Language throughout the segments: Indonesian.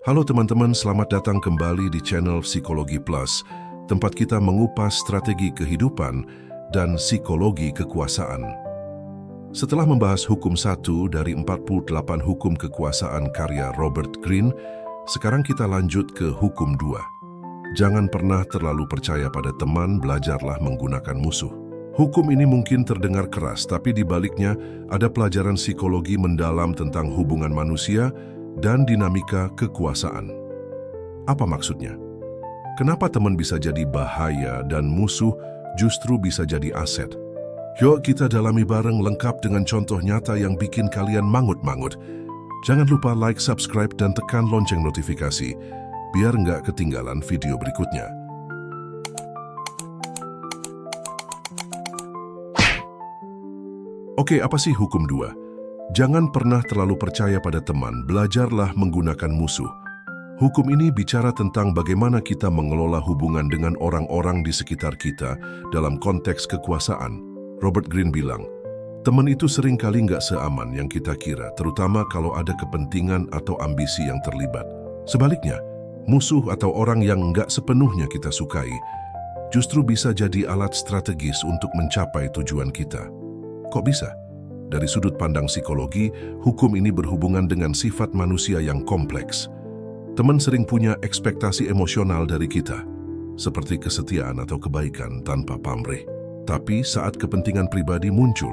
Halo teman-teman, selamat datang kembali di channel Psikologi Plus, tempat kita mengupas strategi kehidupan dan psikologi kekuasaan. Setelah membahas hukum 1 dari 48 hukum kekuasaan karya Robert Greene, sekarang kita lanjut ke hukum 2. Jangan pernah terlalu percaya pada teman, belajarlah menggunakan musuh. Hukum ini mungkin terdengar keras, tapi di baliknya ada pelajaran psikologi mendalam tentang hubungan manusia dan dinamika kekuasaan. Apa maksudnya? Kenapa teman bisa jadi bahaya dan musuh justru bisa jadi aset? Yuk kita dalami bareng lengkap dengan contoh nyata yang bikin kalian mangut-mangut. Jangan lupa like, subscribe, dan tekan lonceng notifikasi, biar nggak ketinggalan video berikutnya. Oke, apa sih hukum 2? Jangan pernah terlalu percaya pada teman, belajarlah menggunakan musuh. Hukum ini bicara tentang bagaimana kita mengelola hubungan dengan orang-orang di sekitar kita dalam konteks kekuasaan. Robert Greene bilang, teman itu seringkali nggak seaman yang kita kira, terutama kalau ada kepentingan atau ambisi yang terlibat. Sebaliknya, musuh atau orang yang nggak sepenuhnya kita sukai, justru bisa jadi alat strategis untuk mencapai tujuan kita. Kok bisa? Dari sudut pandang psikologi, hukum ini berhubungan dengan sifat manusia yang kompleks. Teman sering punya ekspektasi emosional dari kita, seperti kesetiaan atau kebaikan tanpa pamrih. Tapi saat kepentingan pribadi muncul,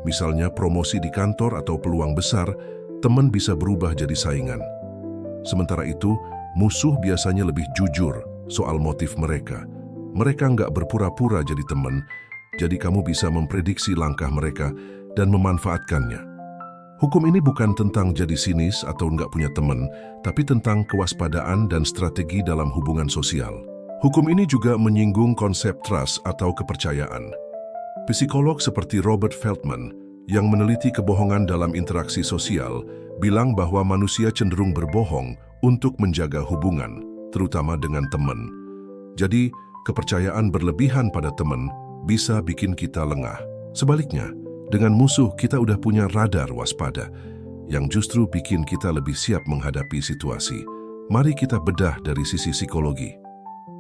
misalnya promosi di kantor atau peluang besar, teman bisa berubah jadi saingan. Sementara itu, musuh biasanya lebih jujur soal motif mereka. Mereka nggak berpura-pura jadi teman, jadi kamu bisa memprediksi langkah mereka dan memanfaatkannya. Hukum ini bukan tentang jadi sinis atau nggak punya teman, tapi tentang kewaspadaan dan strategi dalam hubungan sosial. Hukum ini juga menyinggung konsep trust atau kepercayaan. Psikolog seperti Robert Feldman, yang meneliti kebohongan dalam interaksi sosial, bilang bahwa manusia cenderung berbohong untuk menjaga hubungan, terutama dengan teman. Jadi, kepercayaan berlebihan pada teman bisa bikin kita lengah. Sebaliknya, dengan musuh kita udah punya radar waspada yang justru bikin kita lebih siap menghadapi situasi. Mari kita bedah dari sisi psikologi.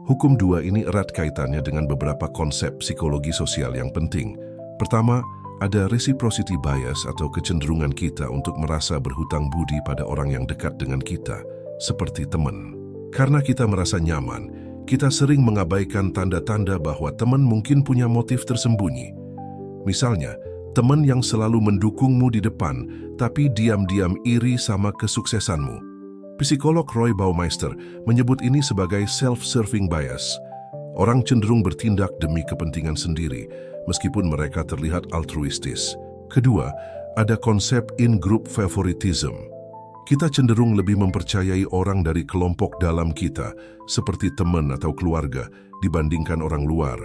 Hukum 2 ini erat kaitannya dengan beberapa konsep psikologi sosial yang penting. Pertama, ada reciprocity bias atau kecenderungan kita untuk merasa berhutang budi pada orang yang dekat dengan kita, seperti teman. Karena kita merasa nyaman, kita sering mengabaikan tanda-tanda bahwa teman mungkin punya motif tersembunyi. Misalnya, teman yang selalu mendukungmu di depan, tapi diam-diam iri sama kesuksesanmu. Psikolog Roy Baumeister menyebut ini sebagai self-serving bias. Orang cenderung bertindak demi kepentingan sendiri, meskipun mereka terlihat altruistis. Kedua, ada konsep in-group favoritism. Kita cenderung lebih mempercayai orang dari kelompok dalam kita, seperti teman atau keluarga, dibandingkan orang luar.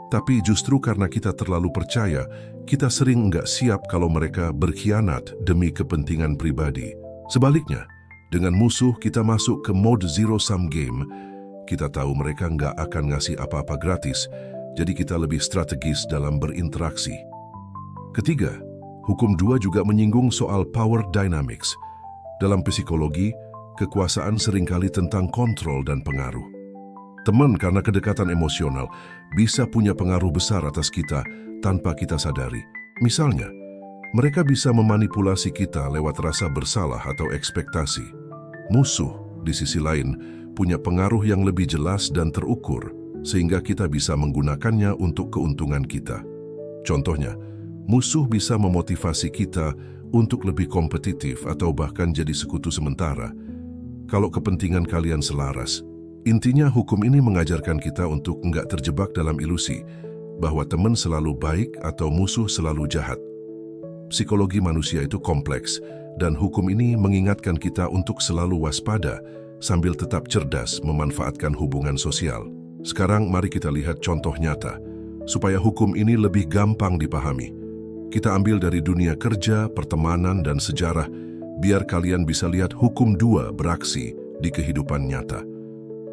Tapi justru karena kita terlalu percaya, kita sering nggak siap kalau mereka berkhianat demi kepentingan pribadi. Sebaliknya, dengan musuh kita masuk ke mode zero-sum game. Kita tahu mereka nggak akan ngasih apa-apa gratis, jadi kita lebih strategis dalam berinteraksi. Ketiga, hukum 2 juga menyinggung soal power dynamics. Dalam psikologi, kekuasaan seringkali tentang kontrol dan pengaruh. Teman karena kedekatan emosional bisa punya pengaruh besar atas kita tanpa kita sadari. Misalnya, mereka bisa memanipulasi kita lewat rasa bersalah atau ekspektasi. Musuh, di sisi lain, punya pengaruh yang lebih jelas dan terukur, sehingga kita bisa menggunakannya untuk keuntungan kita. Contohnya, musuh bisa memotivasi kita untuk lebih kompetitif atau bahkan jadi sekutu sementara kalau kepentingan kalian selaras. Intinya, hukum ini mengajarkan kita untuk nggak terjebak dalam ilusi bahwa teman selalu baik atau musuh selalu jahat. Psikologi manusia itu kompleks, dan hukum ini mengingatkan kita untuk selalu waspada sambil tetap cerdas memanfaatkan hubungan sosial. Sekarang mari kita lihat contoh nyata, supaya hukum ini lebih gampang dipahami. Kita ambil dari dunia kerja, pertemanan, dan sejarah, biar kalian bisa lihat hukum 2 beraksi di kehidupan nyata.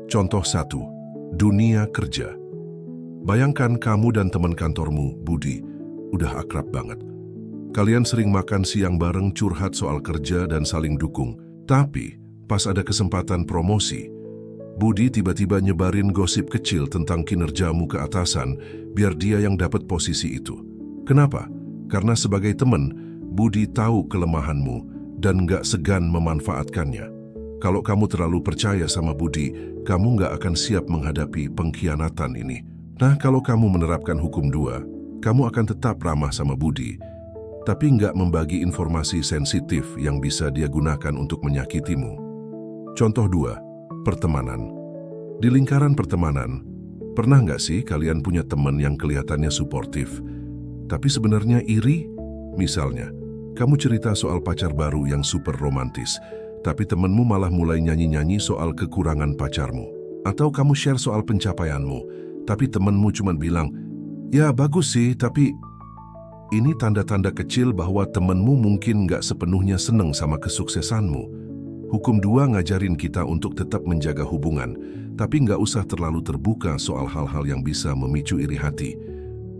Contoh 1, dunia kerja. Bayangkan kamu dan teman kantormu, Budi, udah akrab banget. Kalian sering makan siang bareng, curhat soal kerja dan saling dukung. Tapi Pas ada kesempatan promosi, Budi tiba-tiba nyebarin gosip kecil tentang kinerjamu ke atasan biar dia yang dapat posisi itu. Kenapa? Karena sebagai teman, Budi tahu kelemahanmu dan nggak segan memanfaatkannya. Kalau kamu terlalu percaya sama Budi, kamu nggak akan siap menghadapi pengkhianatan ini. Nah, kalau kamu menerapkan hukum 2, kamu akan tetap ramah sama Budi, tapi nggak membagi informasi sensitif yang bisa dia gunakan untuk menyakitimu. Contoh 2, pertemanan. Di lingkaran pertemanan, pernah nggak sih kalian punya teman yang kelihatannya suportif, tapi sebenarnya iri? Misalnya, kamu cerita soal pacar baru yang super romantis, tapi temenmu malah mulai nyanyi-nyanyi soal kekurangan pacarmu. Atau kamu share soal pencapaianmu, tapi temenmu cuma bilang, "Ya bagus sih, tapi..." Ini tanda-tanda kecil bahwa temenmu mungkin nggak sepenuhnya seneng sama kesuksesanmu. Hukum 2 ngajarin kita untuk tetap menjaga hubungan, tapi nggak usah terlalu terbuka soal hal-hal yang bisa memicu iri hati.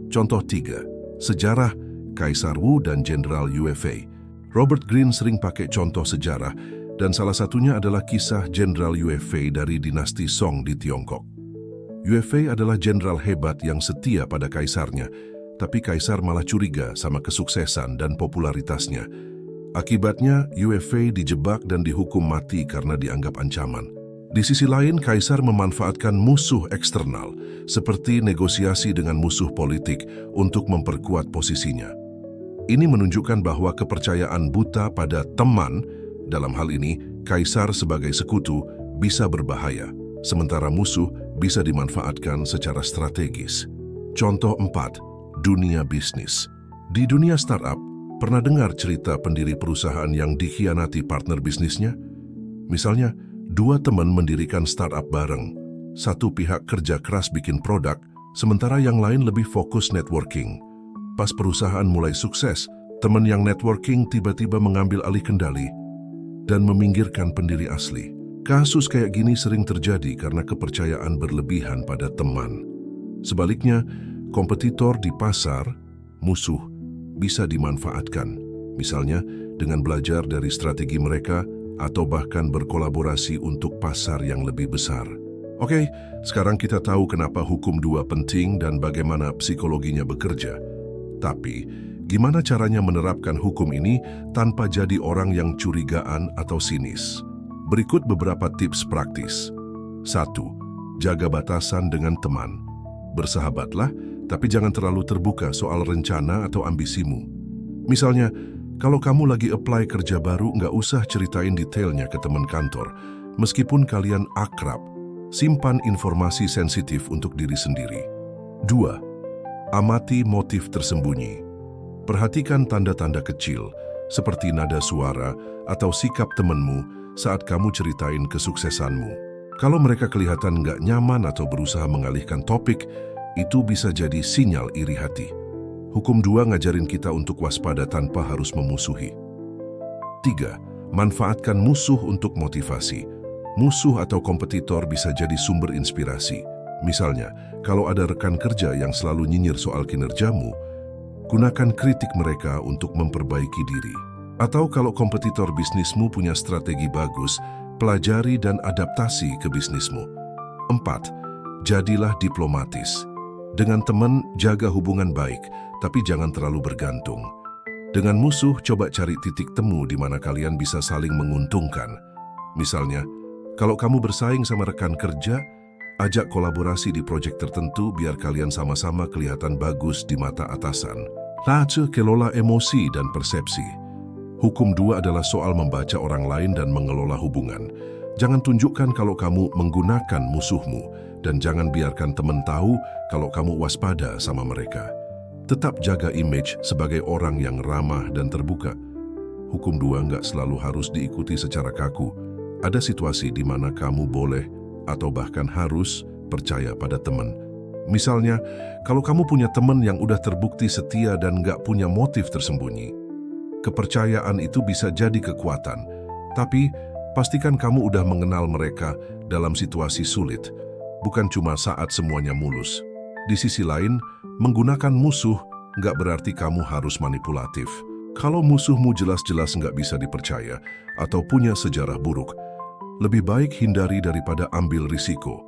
Contoh 3, sejarah Kaisar Wu dan Jenderal Yue Fei. Robert Greene sering pakai contoh sejarah, dan salah satunya adalah kisah Jenderal Yue Fei dari dinasti Song di Tiongkok. Yue Fei adalah jenderal hebat yang setia pada kaisarnya, tapi kaisar malah curiga sama kesuksesan dan popularitasnya. Akibatnya, Yue Fei dijebak dan dihukum mati karena dianggap ancaman. Di sisi lain, kaisar memanfaatkan musuh eksternal, seperti negosiasi dengan musuh politik untuk memperkuat posisinya. Ini menunjukkan bahwa kepercayaan buta pada teman, dalam hal ini kaisar sebagai sekutu, bisa berbahaya, sementara musuh bisa dimanfaatkan secara strategis. Contoh 4, dunia bisnis. Di dunia startup, pernah dengar cerita pendiri perusahaan yang dikhianati partner bisnisnya? Misalnya, 2 teman mendirikan startup bareng. Satu pihak kerja keras bikin produk, sementara yang lain lebih fokus networking. Pas perusahaan mulai sukses, teman yang networking tiba-tiba mengambil alih kendali dan meminggirkan pendiri asli. Kasus kayak gini sering terjadi karena kepercayaan berlebihan pada teman. Sebaliknya, kompetitor di pasar, musuh, bisa dimanfaatkan. Misalnya, dengan belajar dari strategi mereka atau bahkan berkolaborasi untuk pasar yang lebih besar. Oke, sekarang kita tahu kenapa hukum 2 penting dan bagaimana psikologinya bekerja. Tapi, gimana caranya menerapkan hukum ini tanpa jadi orang yang curigaan atau sinis? Berikut beberapa tips praktis. 1. Jaga batasan dengan teman. Bersahabatlah, tapi jangan terlalu terbuka soal rencana atau ambisimu. Misalnya, kalau kamu lagi apply kerja baru, nggak usah ceritain detailnya ke teman kantor. Meskipun kalian akrab, simpan informasi sensitif untuk diri sendiri. 2. Amati motif tersembunyi. Perhatikan tanda-tanda kecil, seperti nada suara atau sikap temanmu saat kamu ceritain kesuksesanmu. Kalau mereka kelihatan nggak nyaman atau berusaha mengalihkan topik, itu bisa jadi sinyal iri hati. Hukum 2 ngajarin kita untuk waspada tanpa harus memusuhi. 3. Manfaatkan musuh untuk motivasi. Musuh atau kompetitor bisa jadi sumber inspirasi. Misalnya, kalau ada rekan kerja yang selalu nyinyir soal kinerjamu, gunakan kritik mereka untuk memperbaiki diri. Atau kalau kompetitor bisnismu punya strategi bagus, pelajari dan adaptasi ke bisnismu. 4. Jadilah diplomatis. Dengan teman, jaga hubungan baik, tapi jangan terlalu bergantung. Dengan musuh, coba cari titik temu di mana kalian bisa saling menguntungkan. Misalnya, kalau kamu bersaing sama rekan kerja, ajak kolaborasi di proyek tertentu biar kalian sama-sama kelihatan bagus di mata atasan. Kelola emosi dan persepsi. Hukum 2 adalah soal membaca orang lain dan mengelola hubungan. Jangan tunjukkan kalau kamu menggunakan musuhmu, dan jangan biarkan teman tahu kalau kamu waspada sama mereka. Tetap jaga image sebagai orang yang ramah dan terbuka. Hukum 2 nggak selalu harus diikuti secara kaku. Ada situasi di mana kamu boleh atau bahkan harus percaya pada teman. Misalnya, kalau kamu punya teman yang udah terbukti setia dan nggak punya motif tersembunyi, kepercayaan itu bisa jadi kekuatan. Tapi, pastikan kamu udah mengenal mereka dalam situasi sulit, bukan cuma saat semuanya mulus. Di sisi lain, menggunakan musuh nggak berarti kamu harus manipulatif. Kalau musuhmu jelas-jelas nggak bisa dipercaya atau punya sejarah buruk, Lebih baik hindari daripada ambil risiko.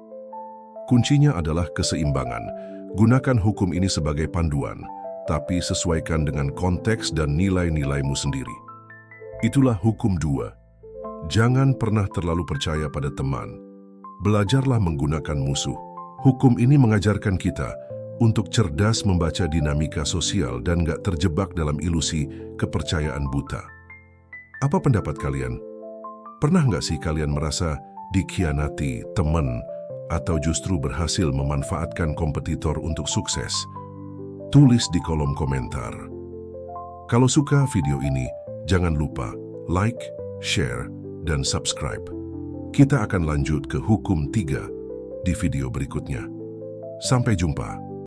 Kuncinya adalah keseimbangan. Gunakan hukum ini sebagai panduan, tapi sesuaikan dengan konteks dan nilai-nilaimu sendiri. Itulah hukum 2. Jangan pernah terlalu percaya pada teman. Belajarlah menggunakan musuh. Hukum ini mengajarkan kita untuk cerdas membaca dinamika sosial dan gak terjebak dalam ilusi kepercayaan buta. Apa pendapat kalian? Pernah nggak sih kalian merasa dikhianati teman atau justru berhasil memanfaatkan kompetitor untuk sukses? Tulis di kolom komentar. Kalau suka video ini, jangan lupa like, share, dan subscribe. Kita akan lanjut ke hukum 3 di video berikutnya. Sampai jumpa.